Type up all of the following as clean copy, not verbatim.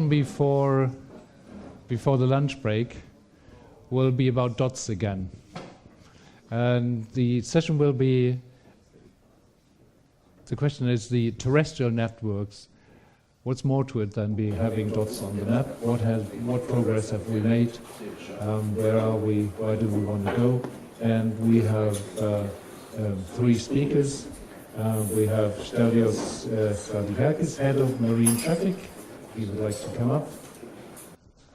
Before the lunch break will be about dots again. And the session will be, the question is the terrestrial networks. What's more to it than having dots on the map? What progress have we made? Where are we? Where do we want to go? And we have three speakers. We have Seadevcon, Head of Marine Traffic. He would like to come up.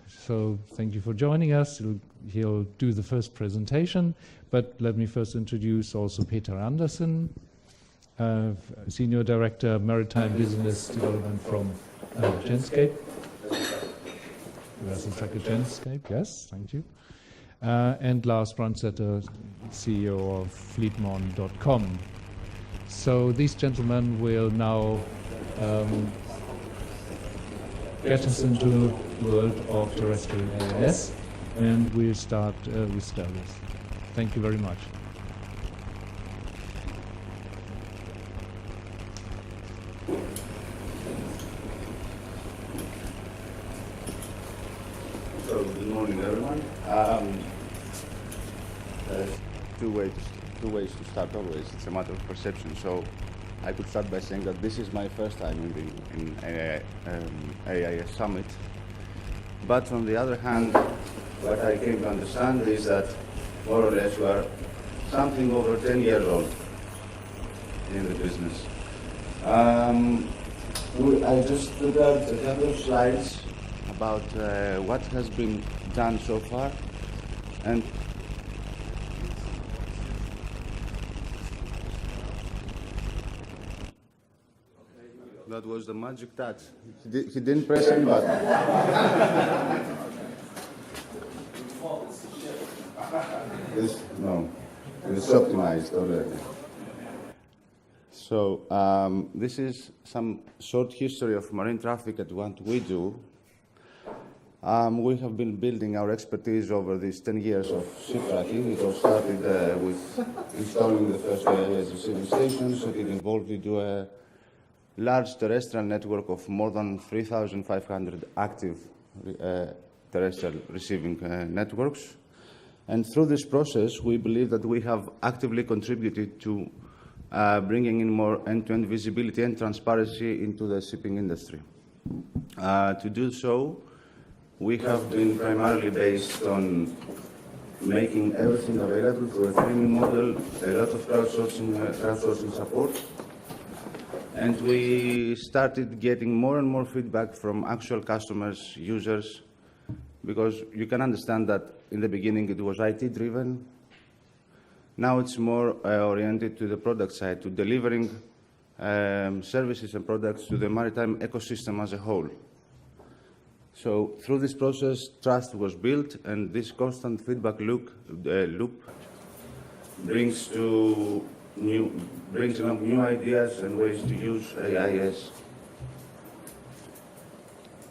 So thank you for joining us. He'll do the first presentation, but let me first introduce also Peter Andersen, Senior Director, Maritime Business Development from Genscape. Genscape, yes, thank you. And Lars Brandstetter, CEO of Fleetmon.com. So these gentlemen will now get us into the world of terrestrial AIS, and we'll start with Stelios. Thank you very much. So, good morning, everyone. There's two ways to start always. It's a matter of perception. So, I could start by saying that this is my first time in AIS Summit. But on the other hand, what I came to understand is that more or less we are something over 10 years old in the business. I just prepared a couple of slides about what has been done so far, and that was the magic touch. He didn't press any button. It's optimized already. So this is some short history of marine traffic and what we do. We have been building our expertise over these 10 years of ship tracking. It all started with installing the first AIS receiving stations. So it involved into a large terrestrial network of more than 3,500 active terrestrial receiving networks. And through this process, we believe that we have actively contributed to bringing in more end-to-end visibility and transparency into the shipping industry. To do so, we have been primarily based on making everything available through a freemium model, a lot of crowdsourcing support. And we started getting more and more feedback from actual customers, users, because you can understand that in the beginning it was IT-driven. Now it's more oriented to the product side, to delivering services and products to the maritime ecosystem as a whole. So through this process, trust was built, and this constant feedback loop brings along new ideas and ways to use AIS.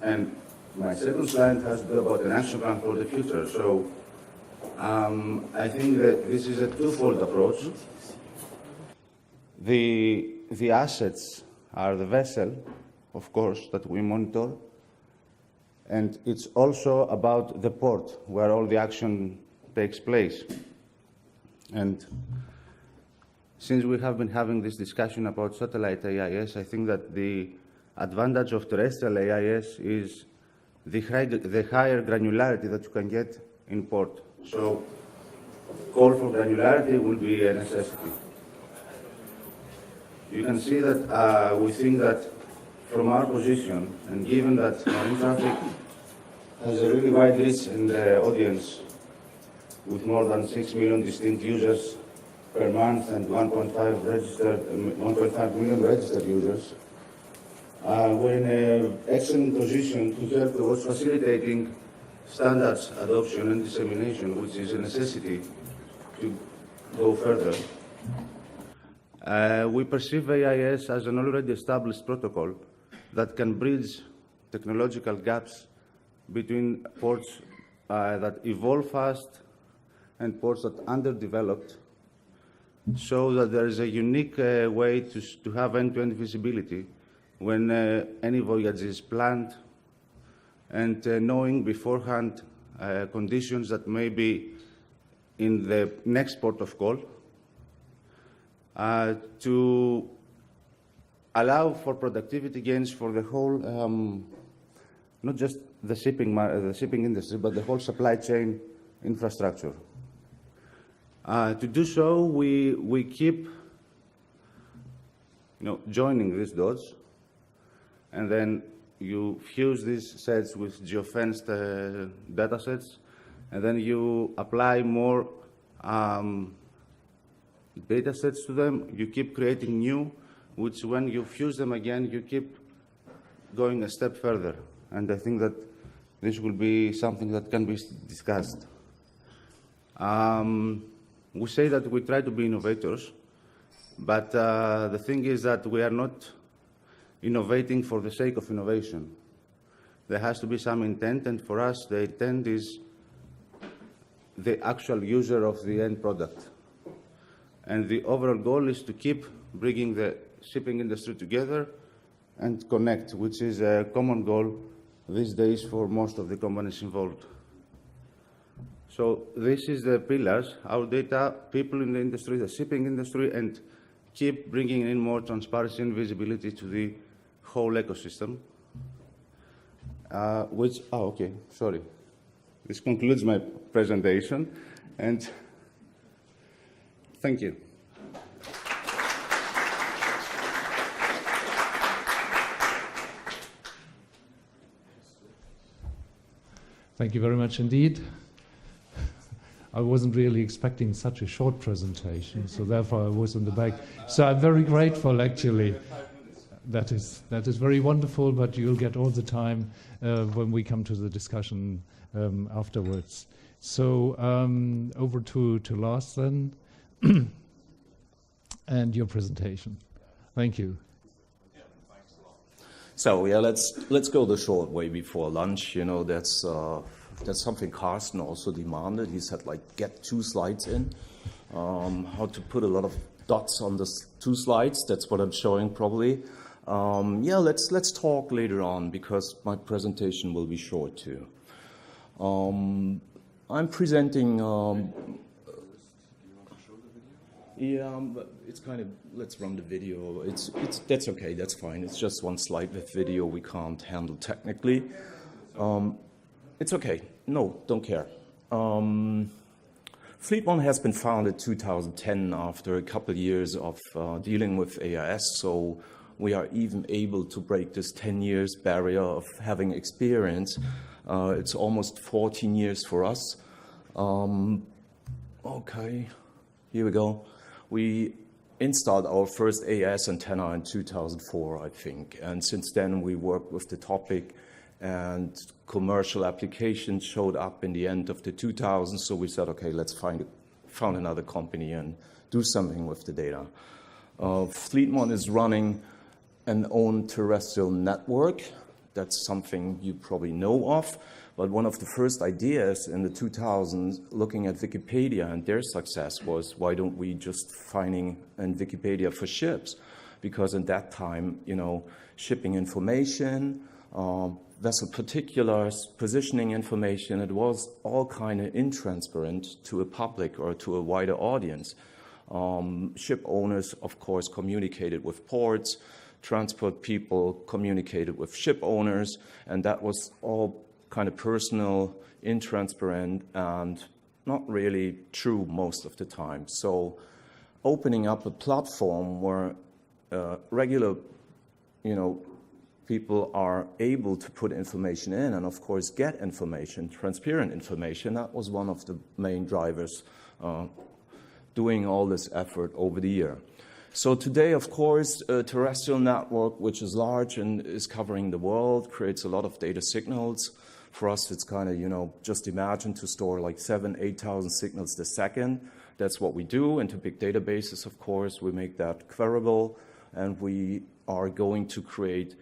And my second slide has to do about an action plan for the future. So I think that this is a twofold approach. The assets are the vessel, of course, that we monitor. And it's also about the port where all the action takes place. And since we have been having this discussion about satellite AIS, I think that the advantage of terrestrial AIS is the higher granularity that you can get in port. So, call for granularity will be a necessity. You can see that we think that from our position, and given that marine traffic has a really wide reach in the audience, with more than 6 million distinct users per month and 1.5 million registered users, we're in an excellent position to help towards facilitating standards adoption and dissemination, which is a necessity to go further. We perceive AIS as an already established protocol that can bridge technological gaps between ports that evolve fast and ports that are underdeveloped, so that there is a unique way to have end-to-end visibility when any voyage is planned, and knowing beforehand conditions that may be in the next port of call to allow for productivity gains for the whole, not just the shipping industry, but the whole supply chain infrastructure. To do so, we keep joining these dots, and then you fuse these sets with geofenced data sets, and then you apply more data sets to them. You keep creating new, which when you fuse them again, you keep going a step further. And I think that this will be something that can be discussed. We say that we try to be innovators, but the thing is that we are not innovating for the sake of innovation. There has to be some intent, and for us, the intent is the actual user of the end product. And the overall goal is to keep bringing the shipping industry together and connect, which is a common goal these days for most of the companies involved. So this is the pillars: our data, people in the industry, the shipping industry, and keep bringing in more transparency and visibility to the whole ecosystem. Okay, sorry. This concludes my presentation, and thank you. Thank you very much indeed. I wasn't really expecting such a short presentation, so therefore I was in the back. So I'm very grateful, actually. That is very wonderful, but you'll get all the time when we come to the discussion afterwards. So over to Lars then, and your presentation. Thank you. So yeah, let's go the short way before lunch. You know, that's something Carsten also demanded. He said, like, get 2 slides in. How to put a lot of dots on the 2 slides. That's what I'm showing probably. Yeah, let's talk later on because my presentation will be short too. I'm presenting. Yeah, but it's kind of, let's run the video. That's okay, that's fine. It's just 1 slide with video we can't handle technically. It's okay. No, don't care. Fleet One has been founded 2010 after a couple of years of dealing with AIS, so we are even able to break this 10 years barrier of having experience. It's almost 14 years for us. Okay, here we go. We installed our first AIS antenna in 2004, I think. And since then, we worked with the topic, and commercial applications showed up in the end of the 2000s. So we said, okay, let's found another company and do something with the data. Fleet One is running an own terrestrial network. That's something you probably know of. But one of the first ideas in the 2000s, looking at Wikipedia and their success, was why don't we just finding in Wikipedia for ships? Because in that time, you know, shipping information, vessel particulars, positioning information, it was all kind of intransparent to a public or to a wider audience. Ship owners, of course, communicated with ports. Transport people communicated with ship owners, and that was all kind of personal, intransparent, and not really true most of the time. So opening up a platform where regular, you know, people are able to put information in and, of course, get information, transparent information, that was one of the main drivers doing all this effort over the year. So today, of course, a terrestrial network, which is large and is covering the world, creates a lot of data signals. For us, it's kind of, you know, just imagine to store like 7,000, 8,000 signals a second. That's what we do into big databases, of course. We make that queryable, and we are going to create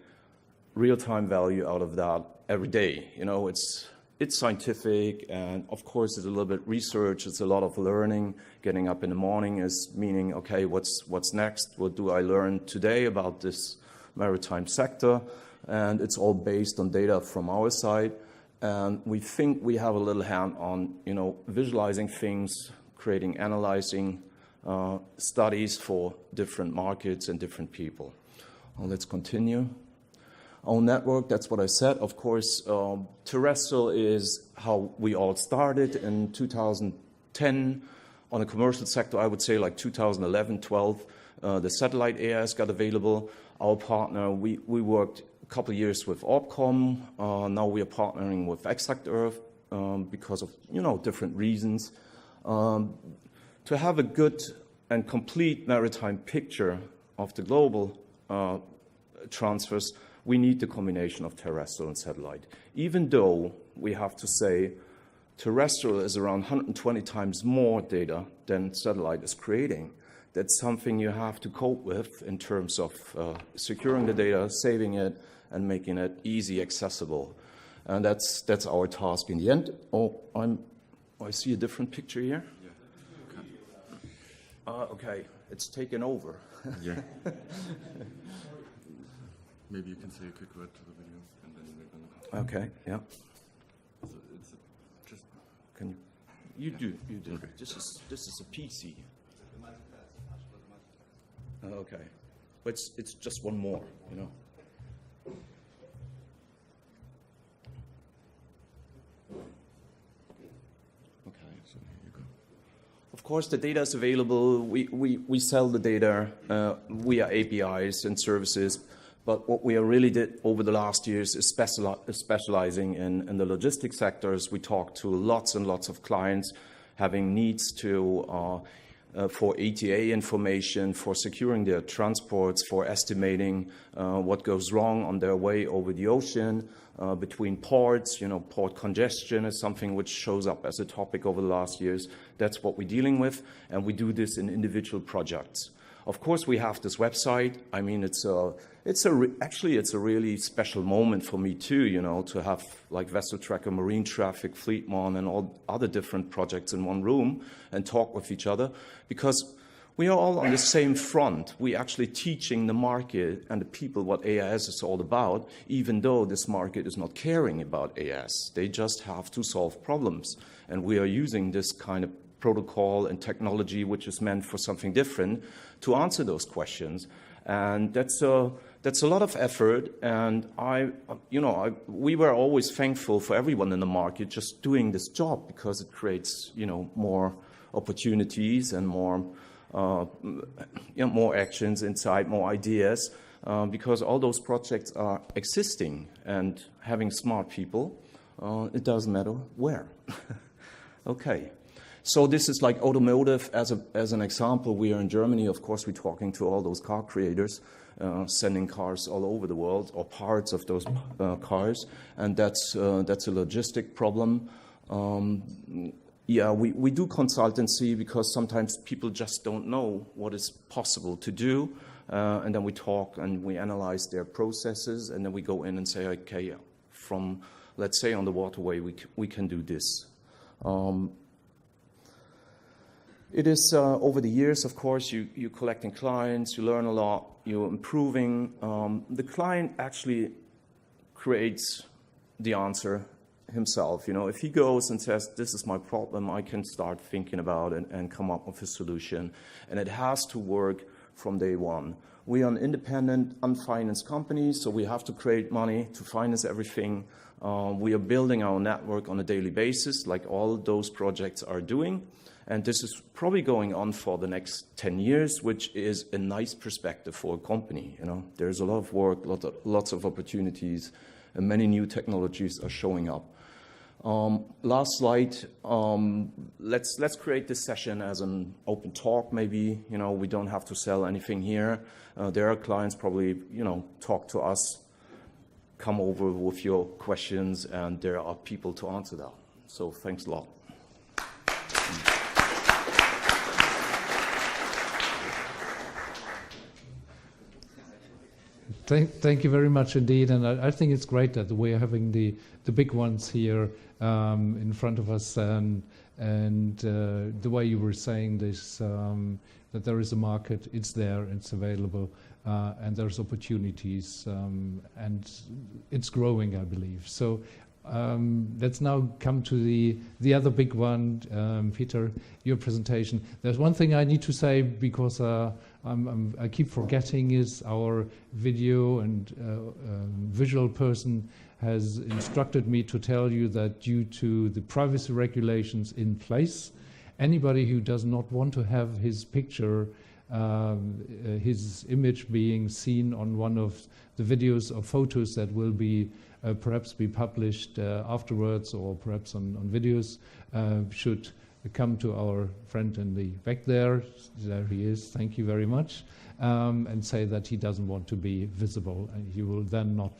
real-time value out of that every day. You know, it's scientific, and of course, it's a little bit research. It's a lot of learning. Getting up in the morning is meaning, okay, what's next? What do I learn today about this maritime sector? and it's all based on data from our side. And we think we have a little hand on, visualizing things, creating, analyzing studies for different markets and different people. Well, let's continue. Our network, that's what I said. Of course, terrestrial is how we all started in 2010. On the commercial sector, I would say like 2011, 12, the satellite AIS got available. Our partner, we worked a couple of years with Orbcom. Now we are partnering with Exact Earth because of, different reasons. To have a good and complete maritime picture of the global transfers, we need the combination of terrestrial and satellite. Even though we have to say terrestrial is around 120 times more data than satellite is creating, that's something you have to cope with in terms of securing the data, saving it, and making it easy accessible. And that's our task in the end. Oh, I see a different picture here. Okay, it's taken over. Yeah. Maybe you can say a quick word to the video, and then we're going to continue. Okay, yeah. So it's just. Can you do? Okay. This is a PC. Okay, but it's just one more, Okay, So here you go. Of course, the data is available. We sell the data via APIs and services. But what we really did over the last years is specializing in the logistics sectors. We talked to lots and lots of clients having needs for ETA information, for securing their transports, for estimating what goes wrong on their way over the ocean, between ports. Port congestion is something which shows up as a topic over the last years. That's what we're dealing with, and we do this in individual projects. Of course, we have this website. I mean, actually it's a really special moment for me too, to have like Vessel Tracker, Marine Traffic, Fleetmon, and all other different projects in one room and talk with each other, because we are all on the same front. We're actually teaching the market and the people what AIS is all about, even though this market is not caring about AIS. They just have to solve problems, and we are using this kind of protocol and technology, which is meant for something different, to answer those questions. And that's a lot of effort. And we were always thankful for everyone in the market just doing this job, because it creates, more opportunities and more actions inside, more ideas, because all those projects are existing and having smart people. It doesn't matter where. Okay. So this is like automotive as an example. We are in Germany. Of course, we're talking to all those car creators, sending cars all over the world, or parts of those cars, and that's a logistic problem. We do consultancy because sometimes people just don't know what is possible to do, and then we talk and we analyze their processes, and then we go in and say, okay, from, let's say, on the waterway, we can do this. It is over the years, of course, you're collecting clients, you learn a lot, you're improving. The client actually creates the answer himself. If he goes and says, this is my problem, I can start thinking about it and come up with a solution. And it has to work from day one. We are an independent, unfinanced company, so we have to create money to finance everything. We are building our network on a daily basis, like all those projects are doing. And this is probably going on for the next 10 years, which is a nice perspective for a company. There's a lot of work, lots of opportunities, and many new technologies are showing up. Last slide. Let's create this session as an open talk. Maybe we don't have to sell anything here. There are clients probably talk to us, come over with your questions, and there are people to answer that. So thanks a lot. Thank you very much indeed, and I think it's great that we're having the big ones here in front of us, and the way you were saying this, that there is a market, it's there, it's available. and there's opportunities, and it's growing, I believe. So let's now come to the other big one, Peter, your presentation. There's one thing I need to say because I keep forgetting is our video and visual person has instructed me to tell you that due to the privacy regulations in place, anybody who does not want to have his picture, his image being seen on one of the videos or photos that will be perhaps be published afterwards or perhaps on videos, should come to our friend in the back there. There he is, thank you very much, and say that he doesn't want to be visible, and he will then not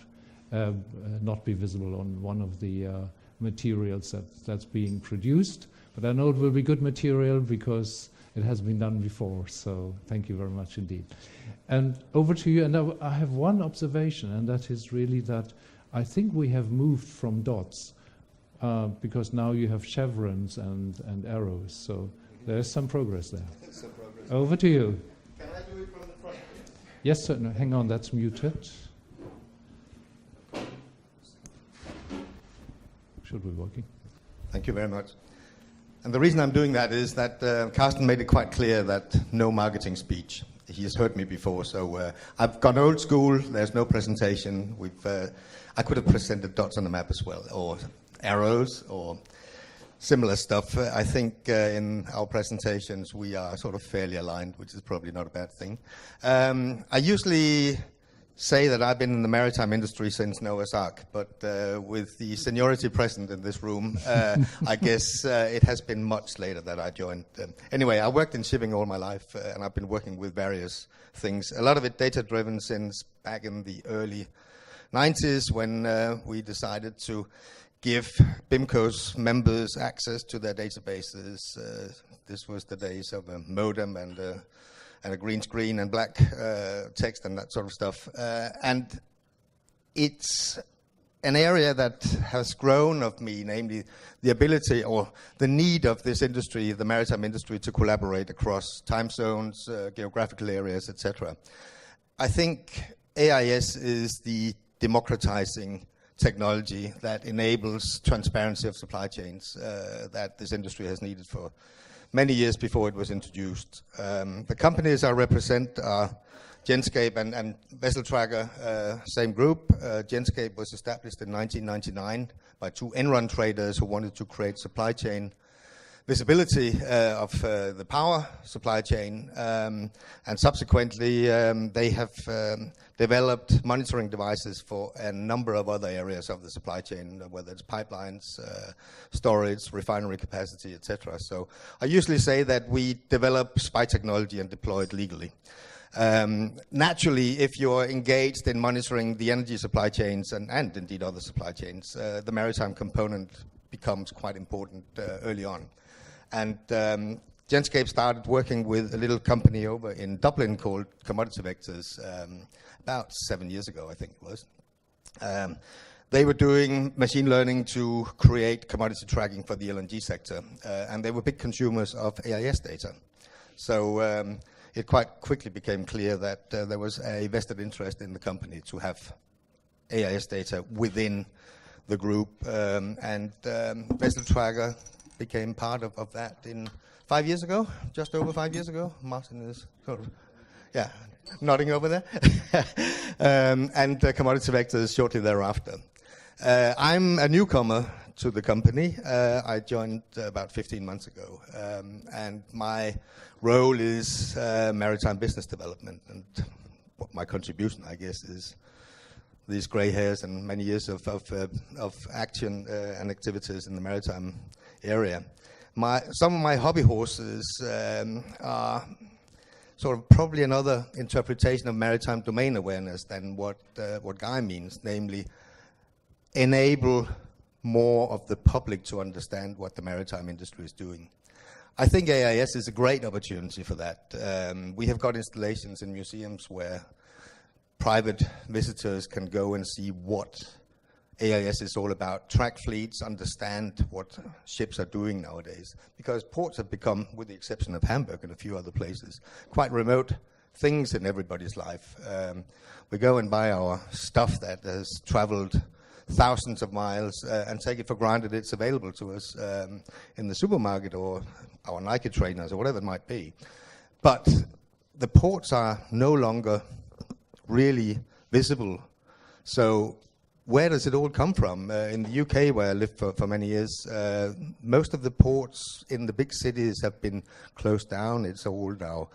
be visible on one of the materials that's being produced. But I know it will be good material because it has been done before, so thank you very much indeed. And over to you, and I have one observation, and that is really that I think we have moved from dots, because now you have chevrons and arrows, so there's some progress there. Some progress. Over to you. Can I do it from the front? Yes, certainly. Hang on, that's muted. Should be working. Thank you very much. And the reason I'm doing that is that Carsten made it quite clear that no marketing speech. He has heard me before, so I've gone old school. There's no presentation. I could have presented dots on the map as well, or arrows, or similar stuff. I think in our presentations we are sort of fairly aligned, which is probably not a bad thing. I usually say that I've been in the maritime industry since Noah's Ark, but with the seniority present in this room, I guess it has been much later that I joined. Anyway, I worked in shipping all my life, and I've been working with various things. A lot of it data-driven since back in the early 90s when we decided to give BIMCO's members access to their databases. This was the days of a modem and a green screen and black text and that sort of stuff. And it's an area that has grown of me, namely the ability or the need of this industry, the maritime industry, to collaborate across time zones, geographical areas, etc. I think AIS is the democratizing technology that enables transparency of supply chains that this industry has needed for many years before it was introduced. The companies I represent are Genscape and Vessel Tracker, same group. Genscape was established in 1999 by two Enron traders who wanted to create supply chain visibility of the power supply chain, and subsequently they have developed monitoring devices for a number of other areas of the supply chain, whether it's pipelines, storage, refinery capacity, etc. So I usually say that we develop spy technology and deploy it legally. Naturally, if you're engaged in monitoring the energy supply chains and indeed other supply chains, the maritime component becomes quite important early on. And Genscape started working with a little company over in Dublin called Commodity Vectors about 7 years ago, I think it was. They were doing machine learning to create commodity tracking for the LNG sector, and they were big consumers of AIS data. So it quite quickly became clear that there was a vested interest in the company to have AIS data within the group, and Vessel Tracker became part of that in 5 years ago, just over 5 years ago. Martin is sort of, yeah, nodding over there. And Commodity Vectors shortly thereafter. I'm a newcomer to the company. I joined about 15 months ago, and my role is maritime business development, and what my contribution, I guess, is these grey hairs and many years of action and activities in the maritime area. Some of my hobby horses are sort of probably another interpretation of maritime domain awareness than what Guy means, namely enable more of the public to understand what the maritime industry is doing. I think AIS is a great opportunity for that. We have got installations in museums where private visitors can go and see what AIS is all about, track fleets, understand what ships are doing nowadays. Because ports have become, with the exception of Hamburg and a few other places, quite remote things in everybody's life. We go and buy our stuff that has traveled thousands of miles and take it for granted it's available to us in the supermarket or our Nike trainers or whatever it might be. But the ports are no longer really visible. So where does it all come from? In the UK, where I lived for many years, most of the ports in the big cities have been closed down. It's all now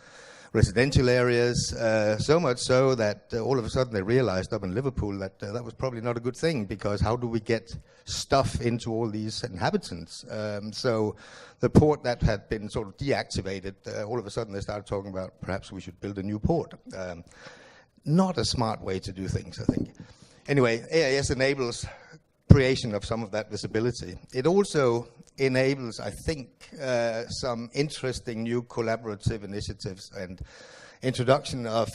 residential areas, so much so that all of a sudden they realized up in Liverpool that that was probably not a good thing, because how do we get stuff into all these inhabitants? So the port that had been sort of deactivated, all of a sudden they started talking about perhaps we should build a new port. Not a smart way to do things, I think. Anyway, AIS enables creation of some of that visibility. It also enables, I think, some interesting new collaborative initiatives and introduction of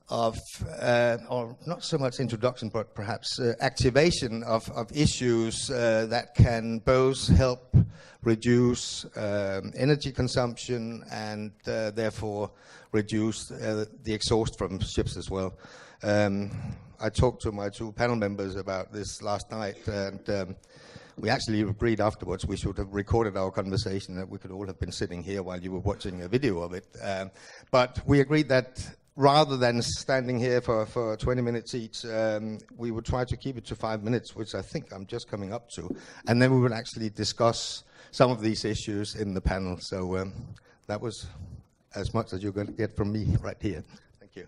or not so much introduction, but perhaps activation of issues that can both help reduce energy consumption and therefore reduce the exhaust from ships as well. I talked to my two panel members about this last night, and we actually agreed afterwards we should have recorded our conversation, that we could all have been sitting here while you were watching a video of it. But we agreed that rather than standing here for 20 minutes each, we would try to keep it to 5 minutes, which I think I'm just coming up to. And then we would actually discuss some of these issues in the panel. So that was as much as you're going to get from me right here. Thank you.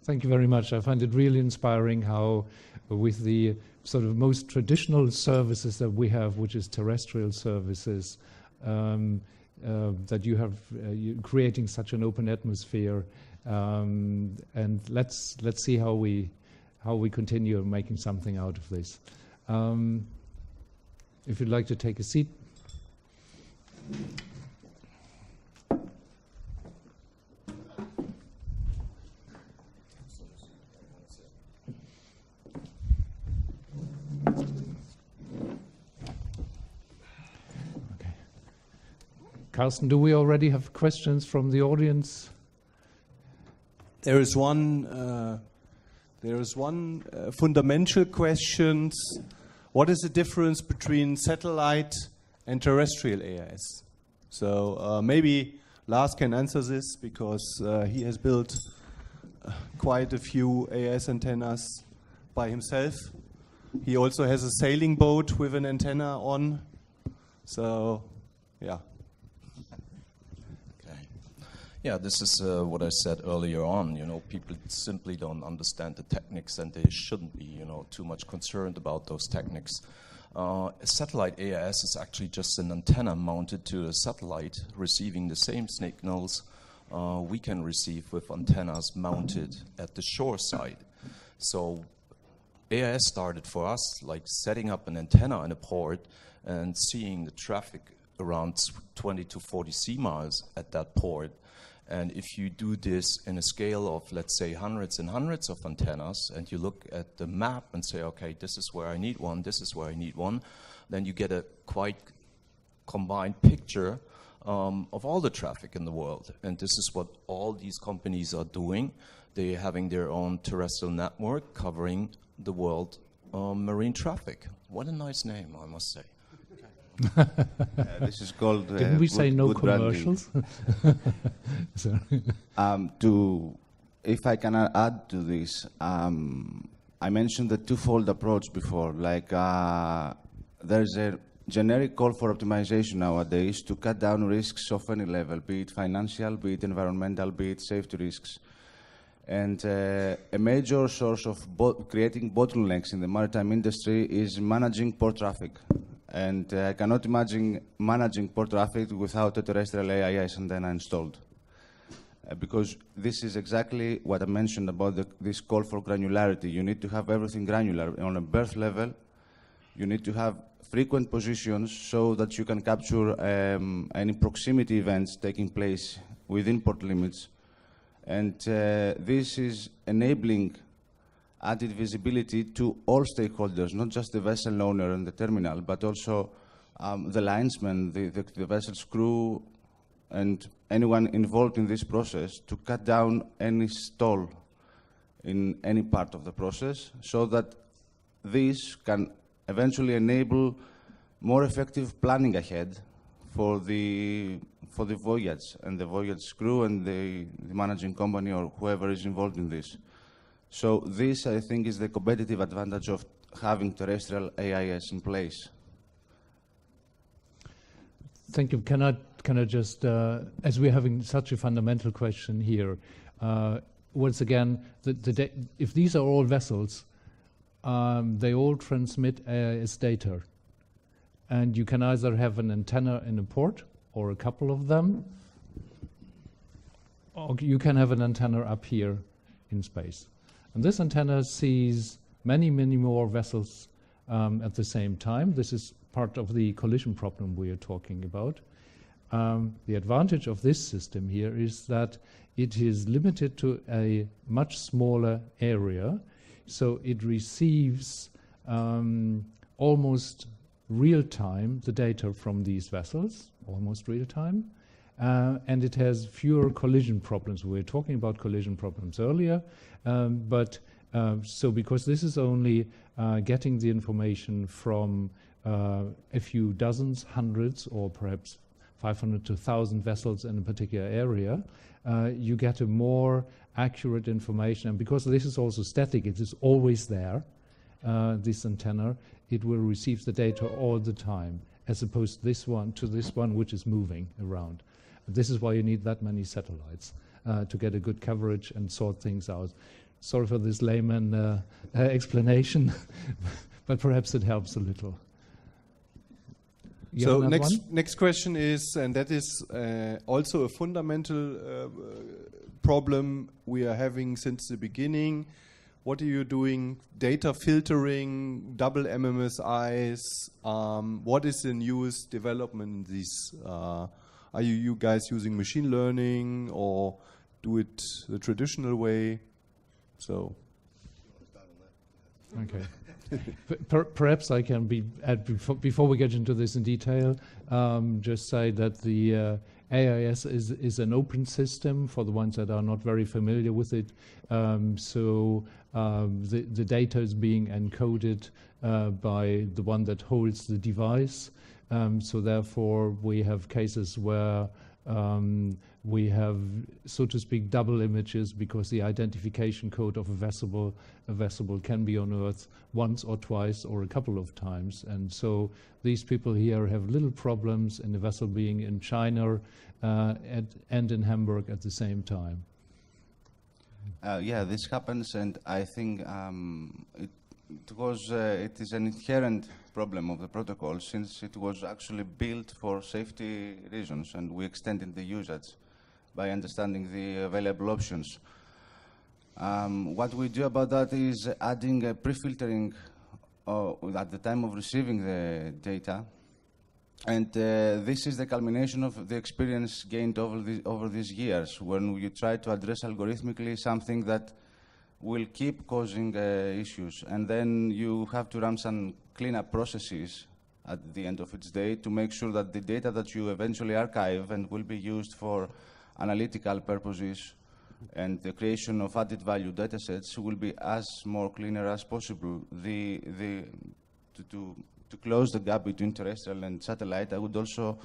Thank you very much. I find it really inspiring how, with the sort of most traditional services that we have, which is terrestrial services, that you have you're creating such an open atmosphere, and let's see how we continue making something out of this. If you'd like to take a seat. Carsten, do we already have questions from the audience? There is one fundamental question. What is the difference between satellite and terrestrial AIS? So maybe Lars can answer this, because he has built quite a few AIS antennas by himself. He also has a sailing boat with an antenna on. So, yeah. Yeah, this is what I said earlier on. You know, people simply don't understand the techniques, and they shouldn't be, you know, too much concerned about those techniques. A satellite AIS is actually just an antenna mounted to a satellite, receiving the same signals we can receive with antennas mounted at the shore side. So AIS started for us like setting up an antenna in a port and seeing the traffic around 20 to 40 sea miles at that port. And if you do this in a scale of, let's say, hundreds and hundreds of antennas, and you look at the map and say, okay, this is where I need one, this is where I need one, then you get a quite combined picture of all the traffic in the world. And this is what all these companies are doing. They're having their own terrestrial network covering the world marine traffic. What a nice name, I must say. This is called. Didn't we say no commercials? If I can add to this, I mentioned the twofold approach before. Like there's a generic call for optimization nowadays to cut down risks of any level, be it financial, be it environmental, be it safety risks. And a major source of creating bottlenecks in the maritime industry is managing port traffic. And I cannot imagine managing port traffic without a terrestrial AIS antenna installed. Because this is exactly what I mentioned about this call for granularity. You need to have everything granular. On a berth level, you need to have frequent positions so that you can capture any proximity events taking place within port limits. And this is enabling added visibility to all stakeholders, not just the vessel owner and the terminal, but also the linesmen, the vessel's crew, and anyone involved in this process to cut down any stall in any part of the process, so that this can eventually enable more effective planning ahead for the voyage and the voyage crew and the managing company or whoever is involved in this. So this, I think, is the competitive advantage of having terrestrial AIS in place. Thank you. Can I just, as we're having such a fundamental question here, once again, if these are all vessels, they all transmit AIS data. And you can either have an antenna in a port, or a couple of them, or you can have an antenna up here in space. And this antenna sees many, many more vessels at the same time. This is part of the collision problem we are talking about. The advantage of this system here is that it is limited to a much smaller area, so it receives almost real-time the data from these vessels, almost real-time, and it has fewer collision problems. We were talking about collision problems earlier, so because this is only getting the information from a few dozens, hundreds, or perhaps 500 to 1,000 vessels in a particular area, you get a more accurate information. And because this is also static, it is always there, this antenna, it will receive the data all the time, as opposed to this one which is moving around. This is why you need that many satellites to get a good coverage and sort things out. Sorry for this layman explanation, but perhaps it helps a little. So next question is, and that is also a fundamental problem we are having since the beginning. What are you doing? Data filtering, double MMSIs. What is the newest development in this? Are you guys using machine learning or do it the traditional way? So. Okay. Perhaps I can before we get into this in detail, just say that the AIS is an open system for the ones that are not very familiar with it. So the data is being encoded by the one that holds the device. So therefore, we have cases where we have, so to speak, double images because the identification code of a vessel can be on Earth once or twice or a couple of times. And so these people here have little problems in the vessel being in China and in Hamburg at the same time. Yeah, this happens, and I think it is an inherent problem of the protocol, since it was actually built for safety reasons, and we extended the usage by understanding the available options. What we do about that is adding a pre-filtering at the time of receiving the data, and this is the culmination of the experience gained over these years, when you try to address algorithmically something that will keep causing issues, and then you have to run some cleanup processes at the end of its day to make sure that the data that you eventually archive and will be used for analytical purposes and the creation of added value data sets will be as more cleaner as possible. To close the gap between terrestrial and satellite, I would also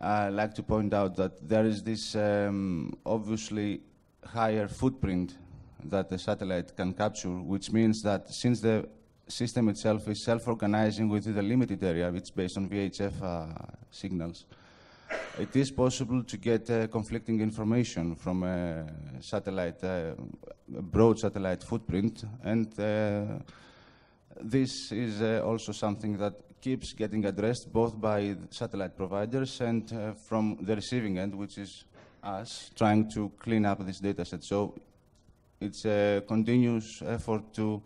like to point out that there is this obviously higher footprint that the satellite can capture, which means that since the system itself is self-organizing within a limited area, it's based on VHF signals, it is possible to get conflicting information from a satellite, broad satellite footprint, and this is also something that keeps getting addressed both by satellite providers and from the receiving end, which is us trying to clean up this data set. So it's a continuous effort to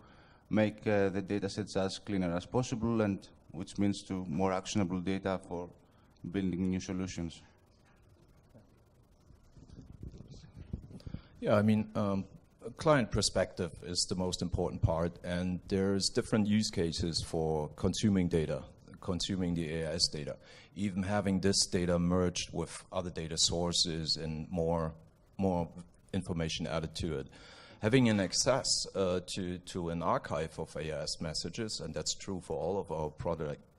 make the data sets as cleaner as possible, and which means to more actionable data for building new solutions. Yeah, I mean, client perspective is the most important part, and there's different use cases for consuming data. consuming the AIS data. Even having this data merged with other data sources and more information added to it. Having an access to an archive of AIS messages, and that's true for all of our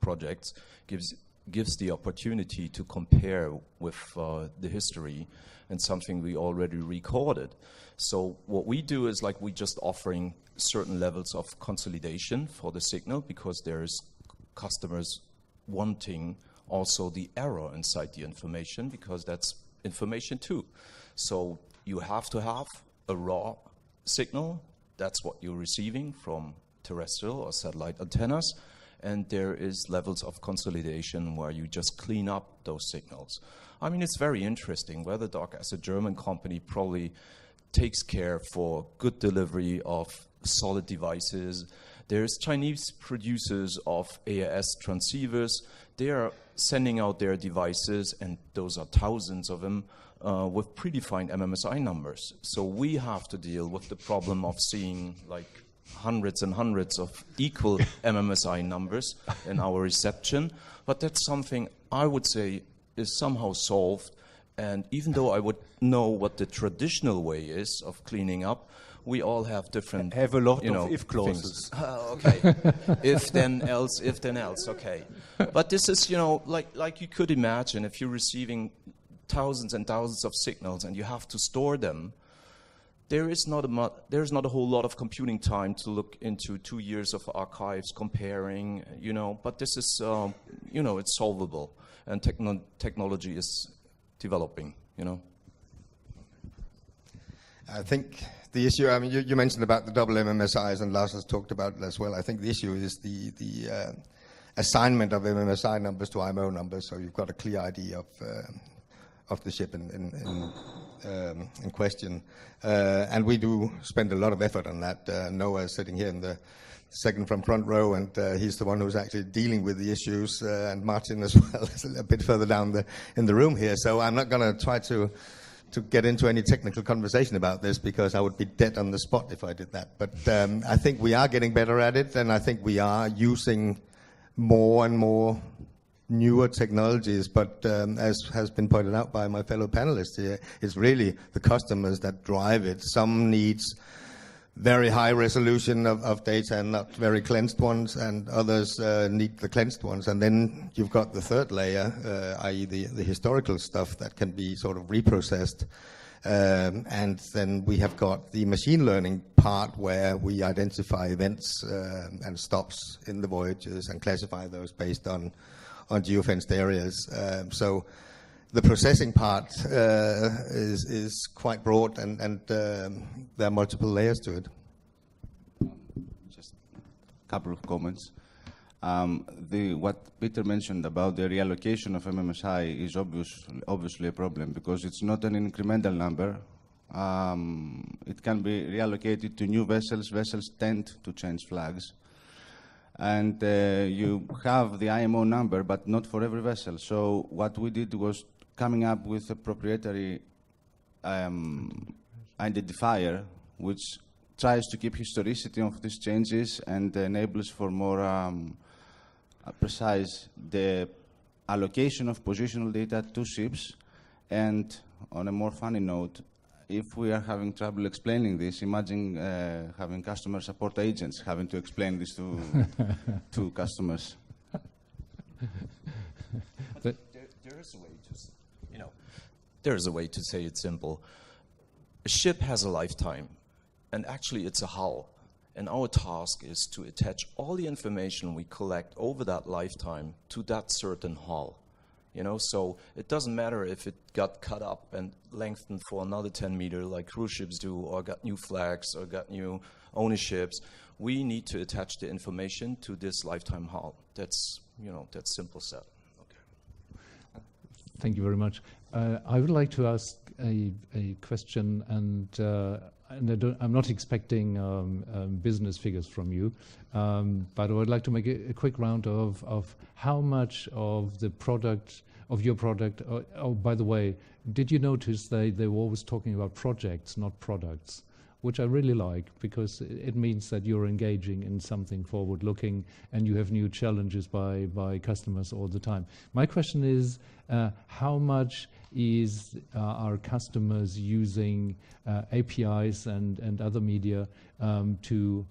projects, gives the opportunity to compare with the history and something we already recorded. So what we do is like we just offering certain levels of consolidation for the signal, because there's customers wanting also the error inside the information, because that's information too. So you have to have a raw signal. That's what you're receiving from terrestrial or satellite antennas. And there is levels of consolidation where you just clean up those signals. I mean, it's very interesting. WeatherDoc, as a German company, probably takes care for good delivery of solid devices. There's Chinese producers of AIS transceivers. They are sending out their devices, and those are thousands of them, with predefined MMSI numbers. So we have to deal with the problem of seeing like hundreds and hundreds of equal MMSI numbers in our reception. But that's something I would say is somehow solved. And even though I would know what the traditional way is of cleaning up, we all have different, have a lot of if clauses. Okay. If then else, okay. But this is, like you could imagine, if you're receiving thousands and thousands of signals and you have to store them, there's not a whole lot of computing time to look into 2 years of archives comparing, but this is, it's solvable, and technology is developing, I think the issue, I mean, you mentioned about the double MMSIs, and Lars has talked about it as well. I think the issue is the assignment of MMSI numbers to IMO numbers, so you've got a clear idea of the ship in question. And we do spend a lot of effort on that. Noah is sitting here in the second from front row, and he's the one who's actually dealing with the issues, and Martin as well is a bit further down in the room here. So I'm not going to try to get into any technical conversation about this, because I would be dead on the spot if I did that. But I think we are getting better at it, and I think we are using more and more newer technologies. But as has been pointed out by my fellow panelists here, it's really the customers that drive it. Some needs very high resolution of data and not very cleansed ones, and others need the cleansed ones. And then you've got the third layer, i.e. the historical stuff that can be sort of reprocessed. And then we have got the machine learning part, where we identify events and stops in the voyages and classify those based on geofenced areas. So the processing part is quite broad, and there are multiple layers to it. Just a couple of comments. What Peter mentioned about the reallocation of MMSI is obviously a problem, because it's not an incremental number. It can be reallocated to new vessels. Vessels tend to change flags. And you have the IMO number, but not for every vessel. So what we did was coming up with a proprietary identifier, which tries to keep historicity of these changes and enables for more precise the allocation of positional data to ships. And on a more funny note, if we are having trouble explaining this, imagine having customer support agents having to explain this to customers. There is a way to say it simple. A ship has a lifetime, and actually it's a hull. And our task is to attach all the information we collect over that lifetime to that certain hull. So it doesn't matter if it got cut up and lengthened for another 10 meters like cruise ships do, or got new flags, or got new ownerships. We need to attach the information to this lifetime hull. That's, that's simple said. Okay. Thank you very much. I would like to ask a question, and I'm not expecting business figures from you, but I would like to make a quick round of how much of the product, of your product, by the way, did you notice they were always talking about projects, not products? which I really like, because it means that you're engaging in something forward-looking and you have new challenges by customers all the time. My question is, how much are customers using APIs and other media to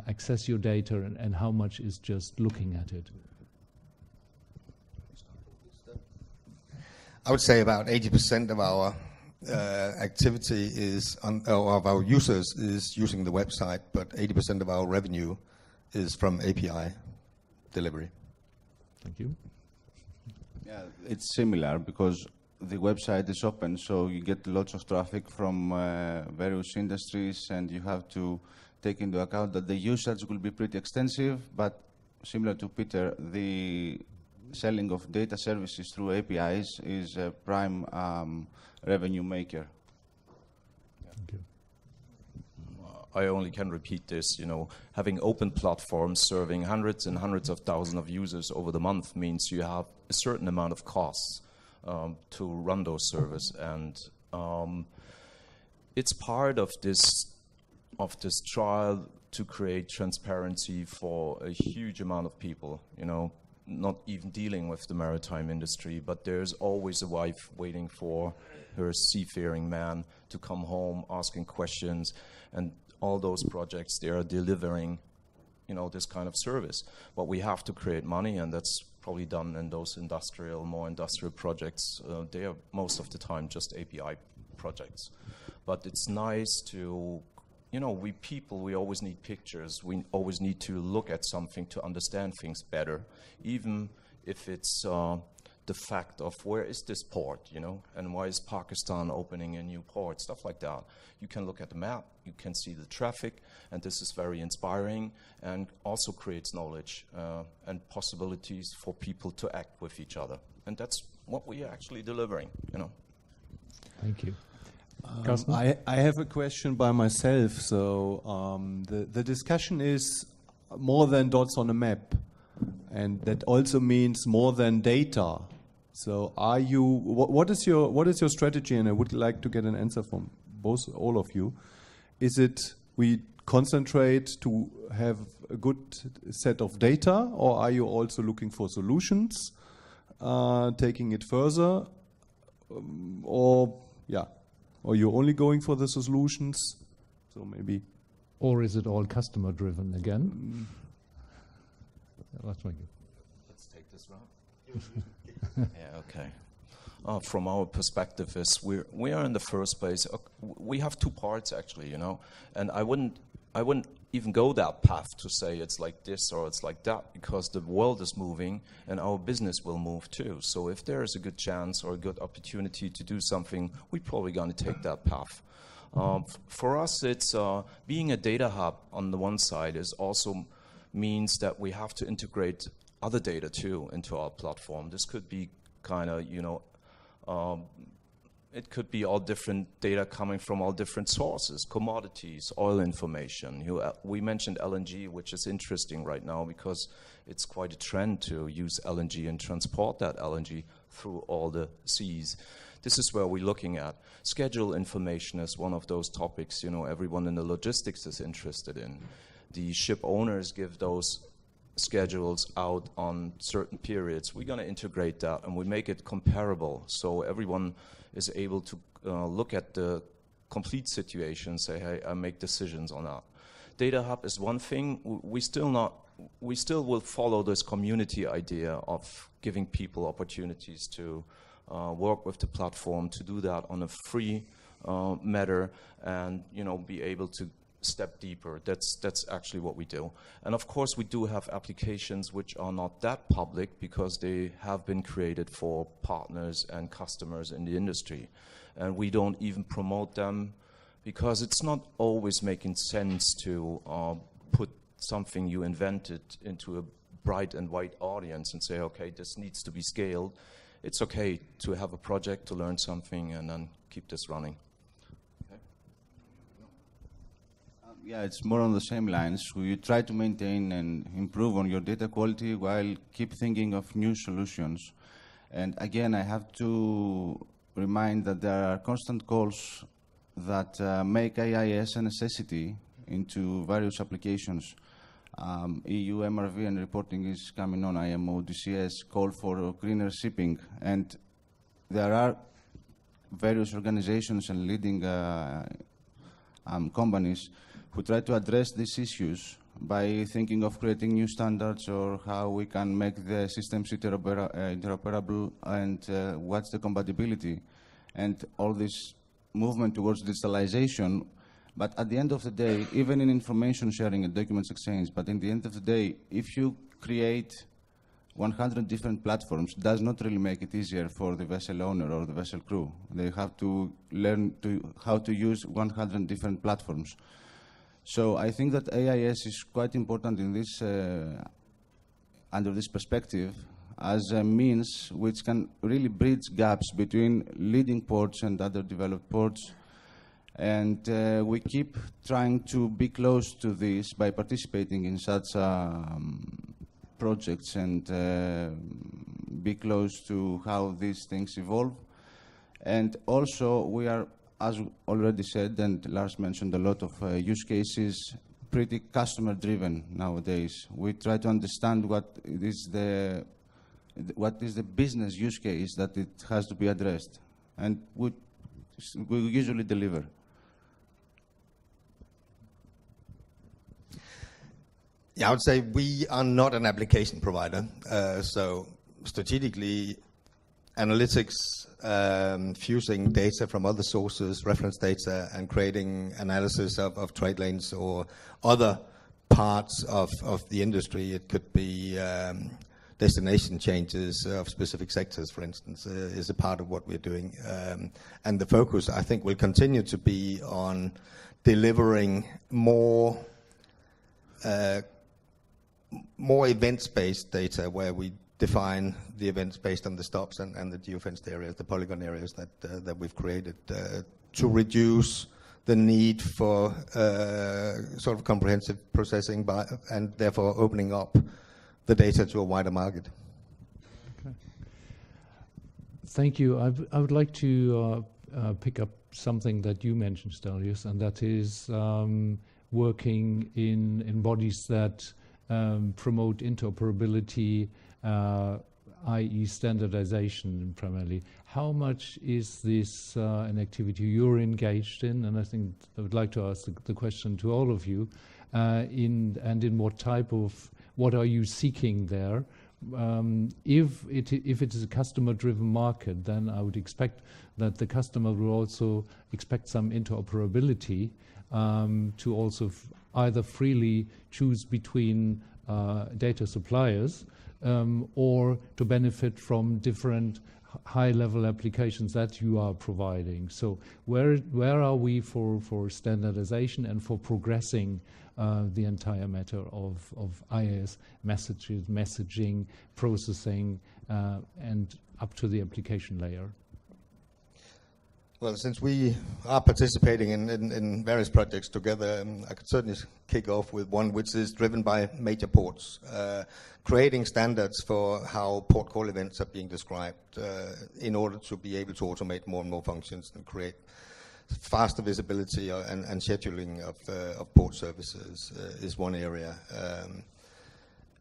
access your data, and how much is just looking at it? I would say about 80% of our activity is or of our users is using the website, but 80% of our revenue is from API delivery. Thank you. Yeah, it's similar because the website is open, so you get lots of traffic from various industries, and you have to take into account that the usage will be pretty extensive, but similar to Peter, the selling of data services through APIs is a prime revenue maker. Thank you. I only can repeat this, having open platforms serving hundreds and hundreds of thousands of users over the month means you have a certain amount of costs to run those servers, and it's part of this trial to create transparency for a huge amount of people, not even dealing with the maritime industry, but there's always a wife waiting for her seafaring man to come home asking questions, and all those projects, they are delivering, this kind of service. But we have to create money, and that's probably done in those more industrial projects. They are most of the time just API projects. But it's nice to, we always need pictures. We always need to look at something to understand things better, even if it's the fact of where is this port, and why is Pakistan opening a new port, stuff like that. You can look at the map, you can see the traffic, and this is very inspiring and also creates knowledge and possibilities for people to act with each other. And that's what we are actually delivering, Thank you. I have a question by myself. So the discussion is more than dots on a map, and that also means more than data. So what is your strategy? And I would like to get an answer from all of you. Is it we concentrate to have a good set of data, or are you also looking for solutions, taking it further, or you're only going for the solutions? So maybe. Or is it all customer driven again? Let's take this round. Yeah, okay. From our perspective, we are in the first place. We have two parts actually, and I wouldn't even go that path to say it's like this or it's like that, because the world is moving and our business will move too. So if there is a good chance or a good opportunity to do something, we're probably going to take that path. For us, it's being a data hub on the one side is also means that we have to integrate other data too into our platform. This could be kind of, it could be all different data coming from all different sources, commodities, oil information. We mentioned LNG, which is interesting right now because it's quite a trend to use LNG and transport that LNG through all the seas. This is where we're looking at. Schedule information is one of those topics, everyone in the logistics is interested in. The ship owners give those schedules out on certain periods. We're going to integrate that and we make it comparable so everyone is able to look at the complete situation and say, hey, I make decisions on that. Data Hub is one thing. We still will follow this community idea of giving people opportunities to work with the platform, to do that on a free matter, and be able to step deeper. That's actually what we do. And of course we do have applications which are not that public because they have been created for partners and customers in the industry. And we don't even promote them because it's not always making sense to put something you invented into a bright and white audience and say, okay, this needs to be scaled. It's okay to have a project, to learn something, and then keep this running. Yeah, it's more on the same lines. We try to maintain and improve on your data quality while keep thinking of new solutions. And again, I have to remind that there are constant calls that make AIS a necessity into various applications. EU MRV and reporting is coming on, IMO, DCS, call for greener shipping, and there are various organizations and leading companies who try to address these issues by thinking of creating new standards or how we can make the systems interoperable and what's the compatibility and all this movement towards digitalization. But at the end of the day, even in information sharing and documents exchange, but in the end of the day, if you create 100 different platforms, does not really make it easier for the vessel owner or the vessel crew. They have to learn how to use 100 different platforms. So I think that AIS is quite important in this, under this perspective, as a means which can really bridge gaps between leading ports and other developed ports. And we keep trying to be close to this by participating in such projects and be close to how these things evolve. And also we are, as already said, and Lars mentioned a lot of use cases, pretty customer-driven nowadays. We try to understand what is the business use case that it has to be addressed, and we usually deliver. Yeah, I would say we are not an application provider. So strategically, analytics, fusing data from other sources, reference data, and creating analysis of trade lanes or other parts of the industry. It could be destination changes of specific sectors, for instance, is a part of what we're doing. And the focus, I think, will continue to be on delivering more events-based data, where we define the events based on the stops and the geofenced areas, the polygon areas that we've created, to reduce the need for sort of comprehensive processing and therefore opening up the data to a wider market. Okay. Thank you. I would like to pick up something that you mentioned, Stelios, and that is working in bodies that promote interoperability, i.e. standardization primarily. How much is this an activity you're engaged in? And I think I would like to ask the question to all of you, in what are you seeking there? If it is a customer-driven market, then I would expect that the customer will also expect some interoperability to also either freely choose between data suppliers or to benefit from different high-level applications that you are providing. So where are we for standardization and for progressing the entire matter of IAS messages, messaging, processing, and up to the application layer? Well, since we are participating in various projects together, I could certainly kick off with one which is driven by major ports, creating standards for how port call events are being described in order to be able to automate more and more functions and create faster visibility and scheduling of port services is one area.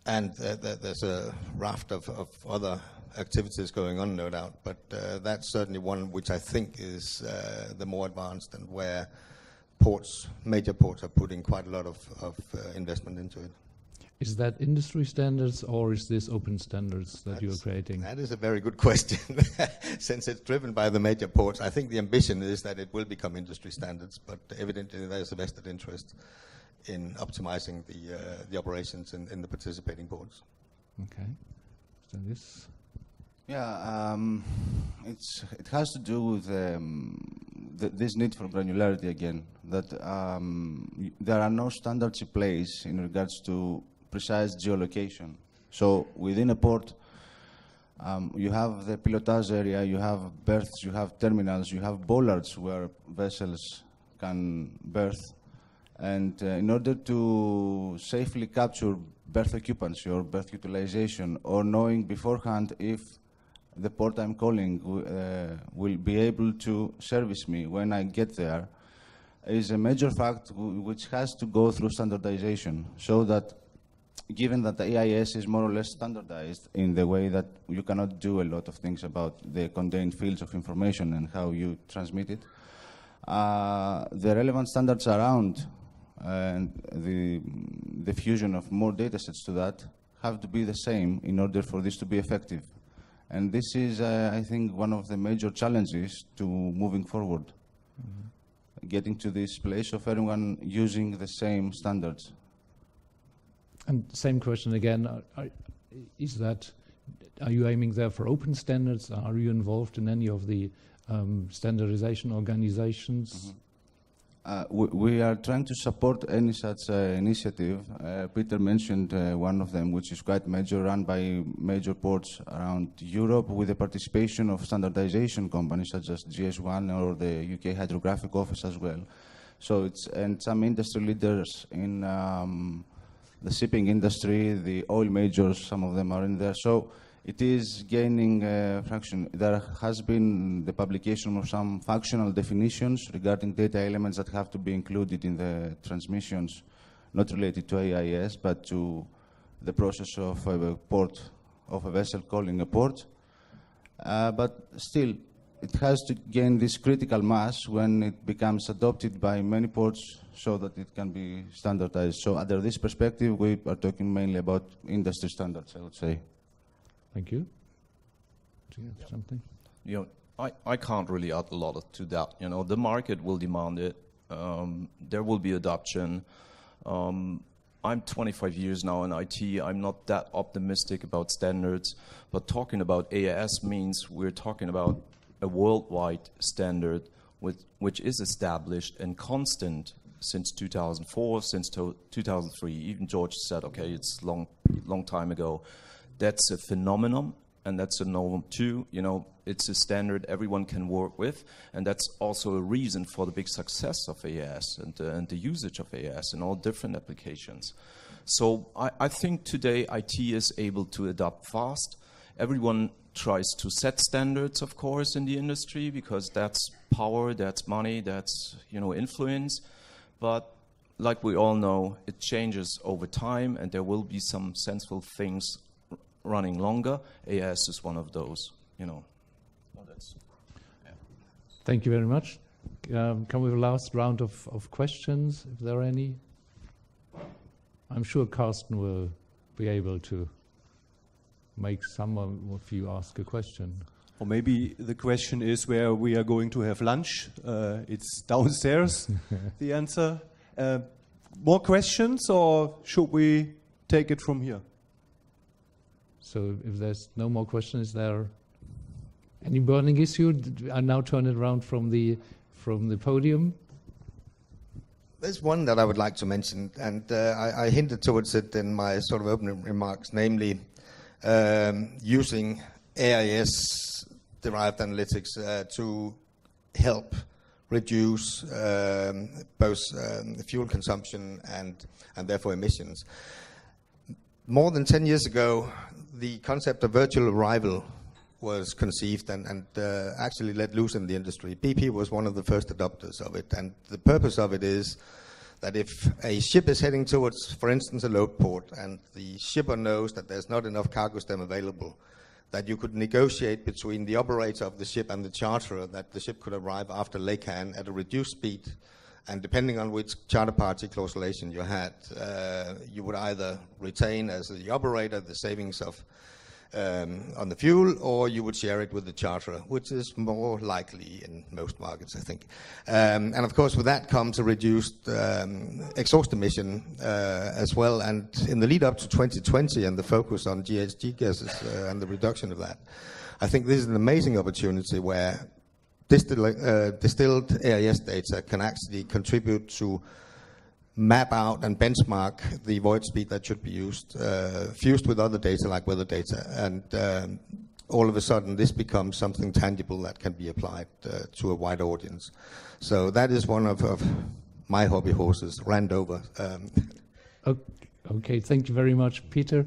And there's a raft of other activities going on, no doubt, but that's certainly one which I think is the more advanced and where major ports are putting quite a lot of investment into it. Is that industry standards or is this open standards that you're creating? That is a very good question. Since it's driven by the major ports, I think the ambition is that it will become industry standards, but evidently there's a vested interest in optimizing the operations in the participating ports. Okay. So this. Yeah, it has to do with this need for granularity again, that there are no standards in place in regards to precise geolocation. So within a port, you have the pilotage area, you have berths, you have terminals, you have bollards where vessels can berth. And in order to safely capture berth occupancy or berth utilization, or knowing beforehand if the port I'm calling will be able to service me when I get there, is a major fact which has to go through standardization, so that given that the AIS is more or less standardized in the way that you cannot do a lot of things about the contained fields of information and how you transmit it, the relevant standards around and the fusion of more data sets to that have to be the same in order for this to be effective. And this is, I think, one of the major challenges to moving forward, getting to this place of everyone using the same standards. And same question again, are you aiming there for open standards? Are you involved in any of the standardization organizations? We are trying to support any such initiative. Peter mentioned one of them, which is quite major, run by major ports around Europe, with the participation of standardization companies such as GS1 or the UK Hydrographic Office as well. So and some industry leaders in the shipping industry, the oil majors, some of them are in there. So it is gaining traction. There has been the publication of some functional definitions regarding data elements that have to be included in the transmissions, not related to AIS, but to the process of a vessel calling a port. But still, it has to gain this critical mass when it becomes adopted by many ports so that it can be standardized. So under this perspective, we are talking mainly about industry standards, I would say. Thank you. Do you have something? You know, I can't really add a lot to that. You know, the market will demand it. There will be adoption. I'm 25 years now in IT. I'm not that optimistic about standards, but talking about AIS means we're talking about a worldwide standard which is established and constant since 2004, since 2003. Even George said, okay, it's long time ago. That's a phenomenon, and that's a norm too. You know, it's a standard everyone can work with, and that's also a reason for the big success of AIS and the usage of AIS in all different applications. So I think today IT is able to adapt fast. Everyone tries to set standards, of course, in the industry, because that's power, that's money, that's, you know, influence. But like we all know, it changes over time, and there will be some sensible things running longer. AIS is one of those, you know. Well, that's, yeah. Thank you very much. Can we have a last round of questions, if there are any? I'm sure Carsten will be able to make some of you ask a question. Or maybe the question is where we are going to have lunch. It's downstairs, the answer. More questions, or should we take it from here? So if there's no more questions, is there any burning issue? I now turn it around from the podium. There's one that I would like to mention, and I hinted towards it in my sort of opening remarks, namely using AIS-derived analytics to help reduce both fuel consumption and therefore emissions. More than 10 years ago, the concept of virtual arrival was conceived and actually let loose in the industry. BP was one of the first adopters of it, and the purpose of it is that if a ship is heading towards, for instance, a load port, and the shipper knows that there's not enough cargo stem available, that you could negotiate between the operator of the ship and the charterer that the ship could arrive after laycan at a reduced speed. And depending on which charter party clausulation you had, you would either retain as the operator the savings of on the fuel, or you would share it with the charterer, which is more likely in most markets, I think. And of course, with that comes a reduced exhaust emission as well. And in the lead up to 2020 and the focus on GHG gases and the reduction of that, I think this is an amazing opportunity where distilled AIS data can actually contribute to map out and benchmark the void speed that should be used, fused with other data like weather data. And all of a sudden, this becomes something tangible that can be applied to a wide audience. So that is one of my hobby horses, Randover. Okay, thank you very much, Peter.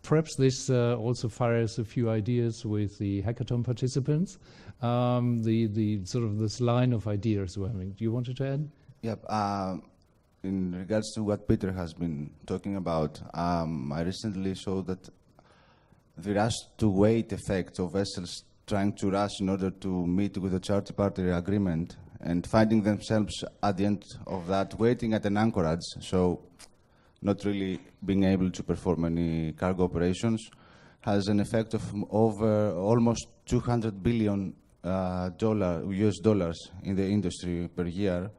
perhaps this also fires a few ideas with the hackathon participants. The sort of this line of ideas we're having. Do you want to add? Yep. In regards to what Peter has been talking about, I recently saw that the rush to wait effect of vessels trying to rush in order to meet with a charter party agreement and finding themselves at the end of that waiting at an anchorage, so not really being able to perform any cargo operations, has an effect of over almost $200 billion US dollars in the industry per year,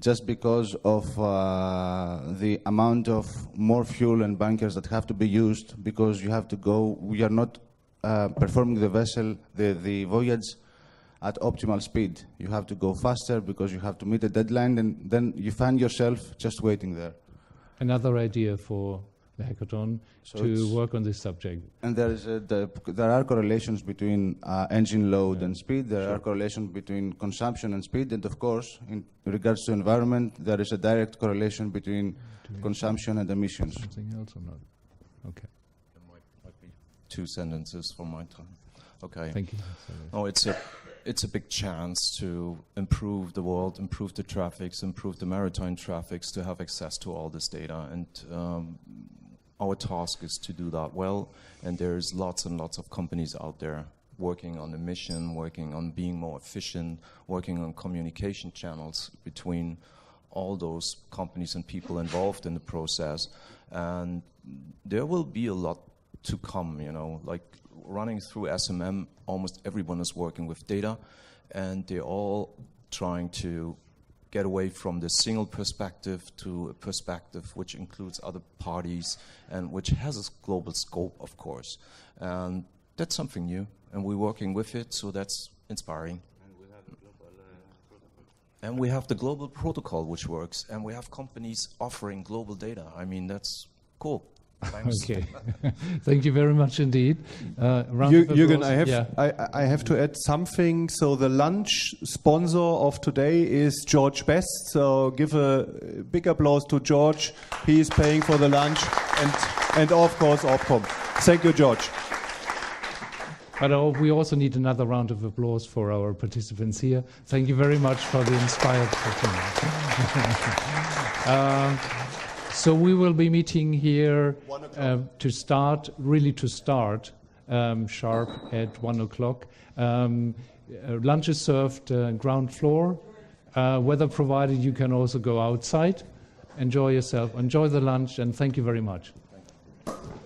just because of the amount of more fuel and bunkers that have to be used, because you have to go, we are not performing the vessel, the voyage at optimal speed. You have to go faster because you have to meet a deadline, and then you find yourself just waiting there. Another idea for the hackathon to work on this subject. And there are correlations between engine load and speed. There are correlations between consumption and speed. And of course, in regards to environment, there is a direct correlation between consumption and emissions. Something else or not? Okay. There might be 2 sentences from my time. Okay. Thank you. Oh, it's a big chance to improve the world, improve the traffics, improve the maritime traffics, to have access to all this data. And our task is to do that well. And there's lots and lots of companies out there working on the mission, working on being more efficient, working on communication channels between all those companies and people involved in the process. And there will be a lot to come, you know, like running through SMM, almost everyone is working with data, and they're all trying to get away from the single perspective to a perspective which includes other parties and which has a global scope, of course. And that's something new, and we're working with it, so that's inspiring. And we have the global protocol which works, and we have companies offering global data. I mean, that's cool. Thanks. Okay. Thank you very much indeed. Round of Jürgen, applause. I have to add something. So the lunch sponsor of today is George Best. So give a big applause to George. He is paying for the lunch, and of course Opcom. Thank you, George. But we also need another round of applause for our participants here. Thank you very much for the inspired performance. So we will be meeting here to start sharp at 1 o'clock. Lunch is served ground floor. Weather provided, you can also go outside. Enjoy yourself, enjoy the lunch, and thank you very much. Thank you.